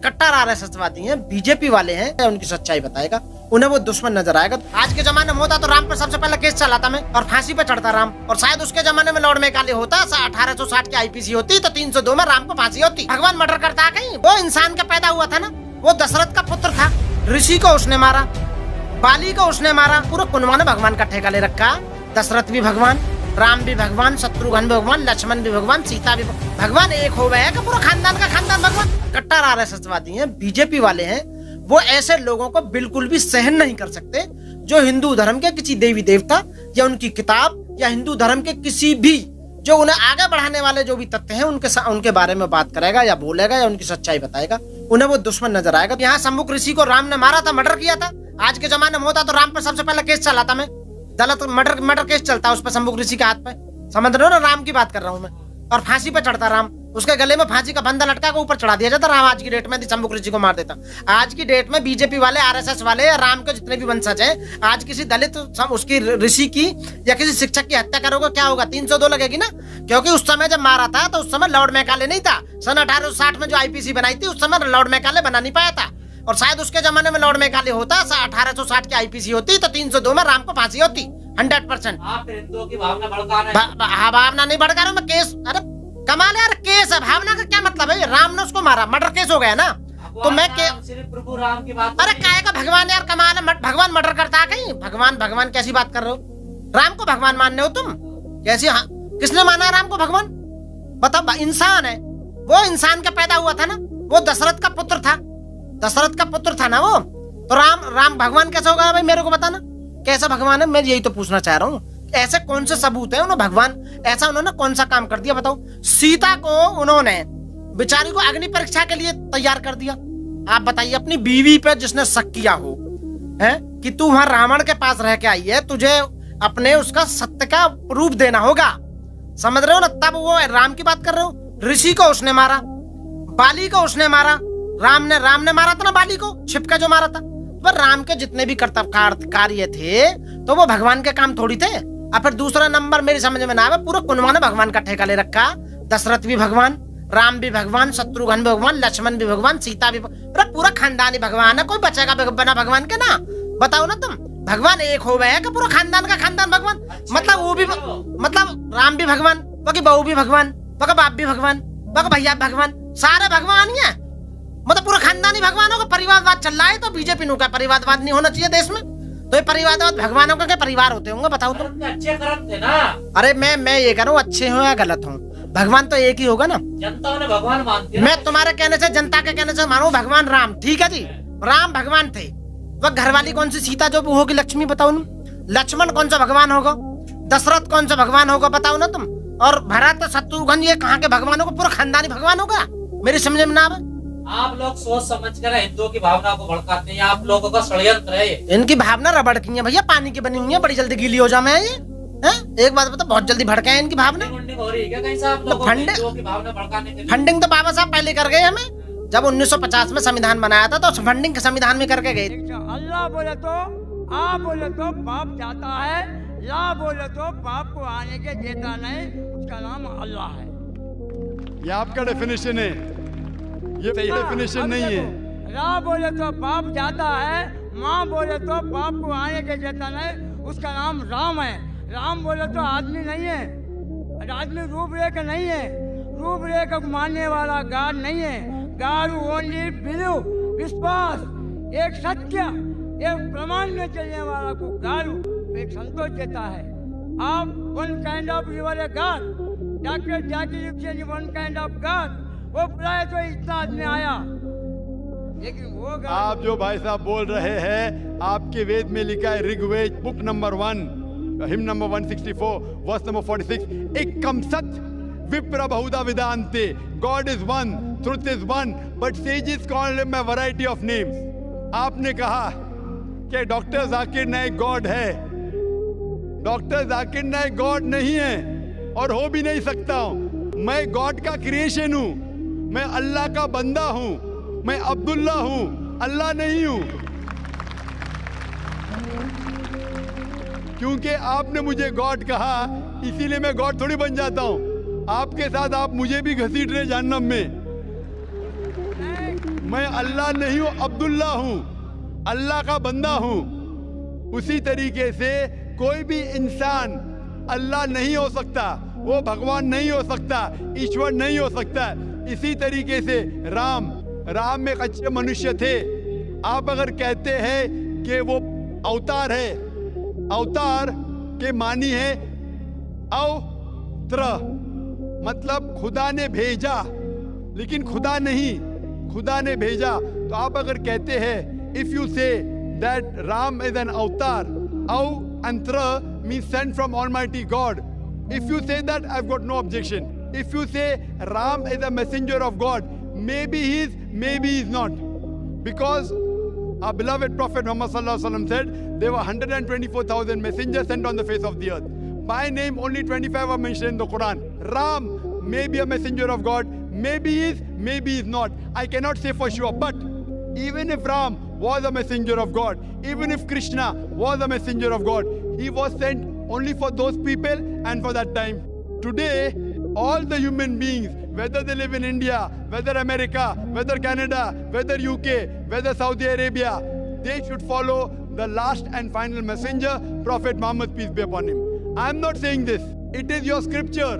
कट्टर आरएसएसवादी हैं, बीजेपी वाले हैं, उनकी सच्चाई बताएगा, उन्हें वो दुश्मन नजर आएगा। आज के जमाने में होता तो राम पर सबसे पहले केस चलाता मैं और फांसी पे चढ़ता राम, और शायद उसके जमाने में लॉर्ड मैकाले होता, 1860 की आईपीसी होती तो 302 में राम को फांसी होती। भगवान मर्डर करता कहीं? वो इंसान का पैदा हुआ था ना, वो दशरथ का पुत्र था, ऋषि को उसने मारा, बाली को उसने मारा, पूरा कुनवा ने भगवान का ठेका ले रखा। दशरथ भी भगवान, राम भी भगवान, शत्रुघ्न भी भगवान, लक्ष्मण भी भगवान, सीता भी भगवान, एक हो गया कि पूरा खानदान का खानदान भगवान। कट्टर आरएसएसवादी हैं, बीजेपी वाले हैं, वो ऐसे लोगों को बिल्कुल भी सहन नहीं कर सकते जो हिंदू धर्म के किसी देवी देवता या उनकी किताब या हिंदू धर्म के किसी भी जो उन्हें आगे बढ़ाने वाले जो भी तथ्य हैं उनके बारे में बात करेगा या बोलेगा या उनकी सच्चाई बताएगा, उन्हें वो दुश्मन नजर आएगा। यहाँ सम्मुख ऋषि को राम ने मारा था, मर्डर किया था। आज के जमाने में होता तो राम पर सबसे पहले केस चलाता मैं, दलित मर्डर केस चलता उस पर सम्मुख ऋषि के हाथ पे, समझ रहे हो ना, राम की बात कर रहा हूँ मैं, और फांसी पे चढ़ता राम, उसके गले में फांसी का बंधा लटका के ऊपर चढ़ा दिया जाता राम। आज की डेट में सम्मुख ऋषि को मार देता। आज की डेट में बीजेपी वाले, आरएसएस वाले या राम के जितने भी वंशज हैं, आज किसी दलित उसकी ऋषि की या किसी शिक्षक की हत्या करोगे क्या होगा? 302 लगेगी ना, क्योंकि उस समय जब मारा था तो उस समय लॉर्ड मैकाले नहीं था। सन 1860 में जो आईपीसी बनाई थी उस समय लॉर्ड मैकाले बना नहीं पाया था, और शायद उसके जमाने में लॉर्ड मैकाले होता, 1860 की आईपीसी होती तो 302 में राम को फांसी होती 100%। आप हिंदुओं की भावना भड़का रहे हैं। भावना नहीं भड़का रहा मैं, केस, अरे कमाल यार, केस है, भावना का क्या मतलब है? राम ने उसको मारा, मर्डर केस हो गया ना, तो मैं सिर्फ प्रभु राम की बात। अरे काय का भगवान यार, कमाल है, भगवान मर्डर करता है कहीं? भगवान कैसी बात कर रहे हो? राम को भगवान मानने हो तुम? कैसी? हाँ, किसने माना है राम को भगवान? बताओ। इंसान है वो, इंसान का पैदा हुआ था ना, वो दशरथ का पुत्र था, दशरथ का पुत्र था ना वो, तो राम भगवान कैसे होगा भाई? मेरे को बताना कैसा भगवान है, मैं यही तो पूछना चाह रहा हूँ। ऐसे कौन से सबूत है उन्होंने भगवान, ऐसा उन्होंने कौन सा काम कर दिया बताओ? सीता को उन्होंने बेचारी को अग्नि परीक्षा के लिए तैयार कर दिया। आप बताइए, अपनी बीवी पे जिसने शक किया हो है कि तू वहां रावण के पास रह के आई है, तुझे अपने उसका सत्य का प्रूफ देना होगा, समझ रहे हो ना? तब वो राम की बात कर रहे हो। ऋषि को उसने मारा, बाली को उसने मारा, राम ने मारा था ना बाली को, छिपका जो मारा था। पर राम के जितने भी कर्तव्य कार्य थे तो वो भगवान के काम थोड़ी थे। और फिर दूसरा नंबर मेरी समझ में ना आवे, पूरा कुनवा ने भगवान का ठेका ले रखा। दशरथ भी भगवान, राम भी भगवान, शत्रुघ्न भी भगवान, लक्ष्मण भी भगवान, सीता भी, पूरा खानदानी भगवान है। कोई बचेगा बिना भगवान के ना? बताओ ना तुम। भगवान एक हो गया कि पूरा खानदान का खानदान भगवान। मतलब वो भी, मतलब राम भी भगवान, बाकी बहू भी भगवान, बाकी बाप भी भगवान, बाकी भैया भगवान, सारे भगवान ही है। मतलब पूरा खानदानी भगवानों का परिवारवाद चल रहा है। तो बीजेपी नु का परिवारवाद नहीं होना चाहिए देश में, तो ये परिवारवाद भगवानों का क्या परिवार होते होंगे बताओ तुम? अच्छे कर्म थे ना। अरे मैं ये कह रहा हूँ, अच्छे हो या गलत हो, भगवान तो एक ही होगा ना। जनता उन्हें भगवान मानती है। मैं तुम्हारे कहने से, जनता के कहने से मानो भगवान राम, ठीक है जी, राम भगवान थे। वह घरवाली कौन सी सीता जो होगी लक्ष्मी, बताओ ना। लक्ष्मण कौन सा भगवान होगा? दशरथ कौन सा भगवान होगा बताओ ना तुम। और भरत शत्रुघ्न ये कहाँ के भगवान होगा? पूरा खानदानी भगवान होगा। मेरी समझ में ना आवे। आप लोग सोच समझ कर हिंदुओं की भावना को भड़काते हैं। आप लोगों का षड्यंत्र है। इनकी भावना रबड़ की है भैया, पानी की बनी हुई है, बड़ी जल्दी गीली हो जाए ये। एक बात बता, बहुत जल्दी भड़के हैं इनकी भावना। हो रही है क्या कहीं से आप लोगों की भावना भड़काने के लिए? फंडिंग तो बाबा साहब पहले कर गए हमें। जब 1950 में संविधान बनाया था तो फंडिंग संविधान में करके गए। अल्लाह बोले तो आ बोले तो बाप जाता है, ला बोले तो बाप को आने के देता नहीं, उसका नाम अल्लाह है। ये आपका डेफिनेशन है, ये सही डेफिनेशन नहीं है। रा बोले तो बाप जाता है, माँ बोले तो बाप को आने के देता नहीं, उसका नाम राम है। राम बोले तो आदमी नहीं है, आदमी रूपरेखा नहीं है, रूपरेखा को मानने वाला गॉड नहीं है। गॉड ओनली बिलीव, विश्वास, एक सत्य, एक प्रमाण में चलने वाला को गॉड एक संतोष देता है। आप one kind of your a God, doctor Zakir Hussain one kind of God, वो बुलाए तो इतना आदमी आया, लेकिन वो आप जो भाई साहब बोल रहे हैं, आपके वेद में लिखा है, Rigveda book number 1 hymn number 164 verse number 46, एकम सत विप्र बहुधा विदान्ते, God is one, truth is one, but sages call him a variety of names. आपने कहा कि डॉक्टर जाकिर नाइक गॉड है। डॉक्टर जाकिर नाइक गॉड नहीं है और हो भी नहीं सकता हूं। मैं गॉड का क्रिएशन हूं, मैं अल्लाह का बंदा हूं, मैं अब्दुल्ला हूं, अल्लाह नहीं हूं। क्योंकि आपने मुझे गॉड कहा, इसीलिए मैं गॉड थोड़ी बन जाता हूं। आपके साथ आप मुझे भी घसीट रहे जहन्नम में। मैं अल्लाह नहीं हूं, अब्दुल्ला हूं, अल्लाह का बंदा हूं। उसी तरीके से कोई भी इंसान अल्लाह नहीं हो सकता, वो भगवान नहीं हो सकता, ईश्वर नहीं हो सकता। इसी तरीके से राम एक अच्छे मनुष्य थे। आप अगर कहते हैं कि वो अवतार है, अवतार के मानी है अवत्र, मतलब खुदा ने भेजा, लेकिन खुदा नहीं, खुदा ने भेजा। तो आप अगर कहते हैं, if you say that Ram is an अवतार, अवंत्र means sent from Almighty God. If you say that, I've got no objection. If you say Ram is a messenger of God, maybe he is, maybe he is not. Because our beloved Prophet Muhammad sallallahu alaihi wasallam said there were 124,000 messengers sent on the face of the earth. By name, only 25 are mentioned in the Quran. Ram may be a messenger of God, maybe he is, maybe he is not. I cannot say for sure. But even if Ram was a messenger of God, even if Krishna was a messenger of God, he was sent only for those people and for that time. Today, all the human beings, whether they live in India, whether America, whether Canada, whether UK, whether Saudi Arabia, they should follow the last and final messenger, Prophet Muhammad, peace be upon him. I am not saying this. It is your scripture.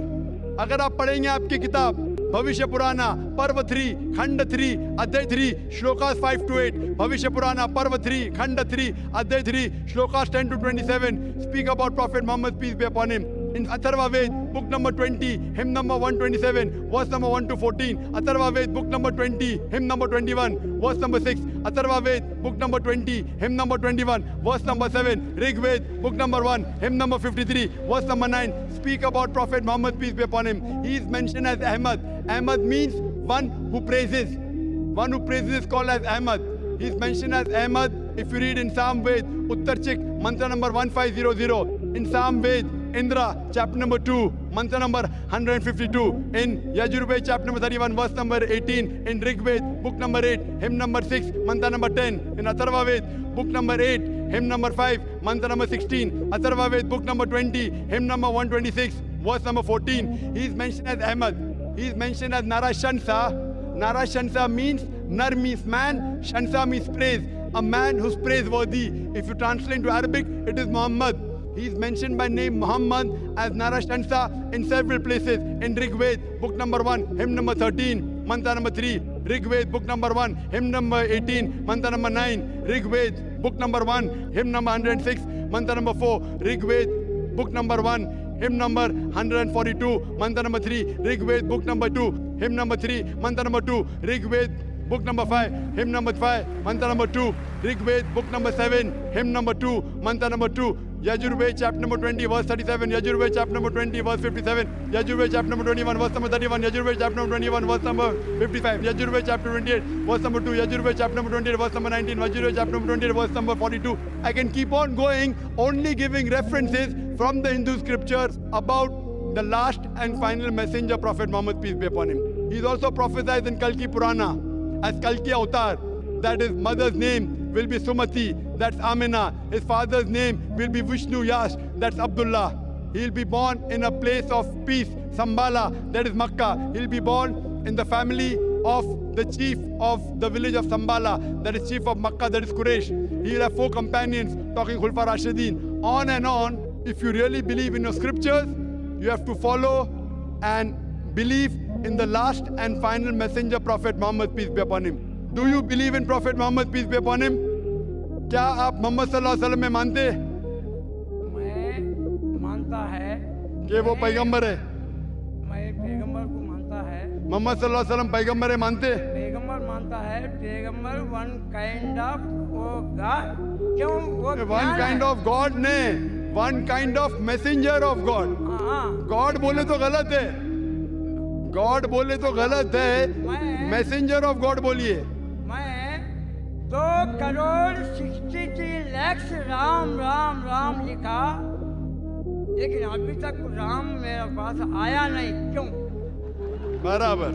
अगर आप पढ़ेंगे आपकी किताब भविष्य पुराना पर्व 3 खंड 3 अध्याय 3 श्लोकास 5 to 8, भविष्य पुराना पर्व 3 खंड 3 अध्याय 3 shlokas 10 to 27 speak about Prophet Muhammad, peace be upon him. In Atharva Ved, book number 20, hymn number 127, verse number 1 to 14. Atharva Ved, book number 20, hymn number 21, verse number 6. Atharva Ved, book number 20, hymn number 21, verse number 7. Rig Ved, book number 1, hymn number 53, verse number 9. Speak about Prophet Muhammad, peace be upon him. He is mentioned as Ahmad. Ahmad means one who praises. One who praises is called as Ahmad. He is mentioned as Ahmad. If you read in Psalm Ved, Uttarchik, mantra number 1500. In Psalm Ved, Indra, chapter number 2, mantra number 152. In Yajurved, chapter number 31, verse number 18. In Rigved, book number 8, hymn number 6, mantra number 10. In Atharva Ved, book number 8, hymn number 5, mantra number 16. Atharva Ved, book number 20, hymn number 126, verse number 14. He is mentioned as Ahmad. He is mentioned as Narashansa. Narashansa means, Nar means man, Shansa means praise. A man who's praiseworthy. If you translate into Arabic, it is Muhammad. He is mentioned by name Muhammad as Narashansa in several places. In Rigved, book number 1, hymn number 13, mantra number 3. Rigved, book number 1, hymn number 18, mantra number 9. Rigved, book number 1, hymn number 106, mantra number 4. Rigved, book number 1, hymn number 142, mantra number 3. Rigved, book number 2, hymn number 3, mantra number 2. Rigved, book number 5, hymn number 5, mantra number 2. Rigved, book number 7, hymn number 2, mantra number 2. Yajurved, chapter number 20, verse 37. Yajurved, chapter number 20, verse 57. Yajurved, chapter number 21, verse number 31. Yajurved, chapter number 21, verse number 55. Yajurved, chapter 28, verse number 2. Yajurved, chapter number 28, verse number 19. Yajurved, chapter number 28, verse number 42. I can keep on going, only giving references from the Hindu scriptures about the last and final messenger, Prophet Muhammad, peace be upon him. He is also prophesied in Kalki Purana as Kalki Avatar, that his mother's name will be Sumati, that's Amina. His father's name will be Vishnu Yash, that's Abdullah. He will be born in a place of peace, Sambala, that is Makkah. He will be born in the family of the chief of the village of Sambala, that is chief of Makkah, that is Quraysh. He will have 4 companions, talking Khulfa Rashidin. On and on. If you really believe in your scriptures, you have to follow and believe in the last and final messenger, Prophet Muhammad, peace be upon him. Do you believe in Prophet Muhammad, peace be upon him? क्या आप मोहम्मद सल्लल्लाहु अलैहि वसल्लम में मानते हैं? मैं मानता है कि वो पैगंबर है? मैं पैगंबर को मानता है। मोहम्मद सल्लल्लाहु अलैहि वसल्लम पैगंबर है, मानते हैं? पैगंबर मानता है। पैगंबर वन काइंड ऑफ गॉड, क्यों वो वन काइंड ऑफ गॉड ने, one kind of messenger of God. God बोले तो गलत है, गॉड बोले तो गलत है, मैसेंजर ऑफ गॉड बोलिए। मैं 2,63 लाख राम राम राम लिखा, लेकिन अभी तक राम मेरे पास आया नहीं, क्यों? बराबर।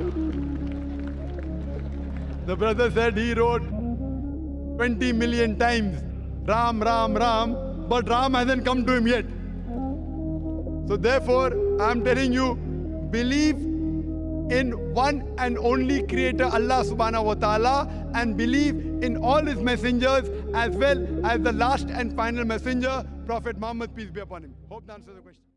The brother said he wrote 20 million times Ram, Ram, Ram, but Ram hasn't come to him yet. So therefore, I am telling you, believe in one and only creator Allah subhanahu wa ta'ala and believe in all his messengers as well as the last and final messenger, Prophet Muhammad, peace be upon him. Hope that answers the question.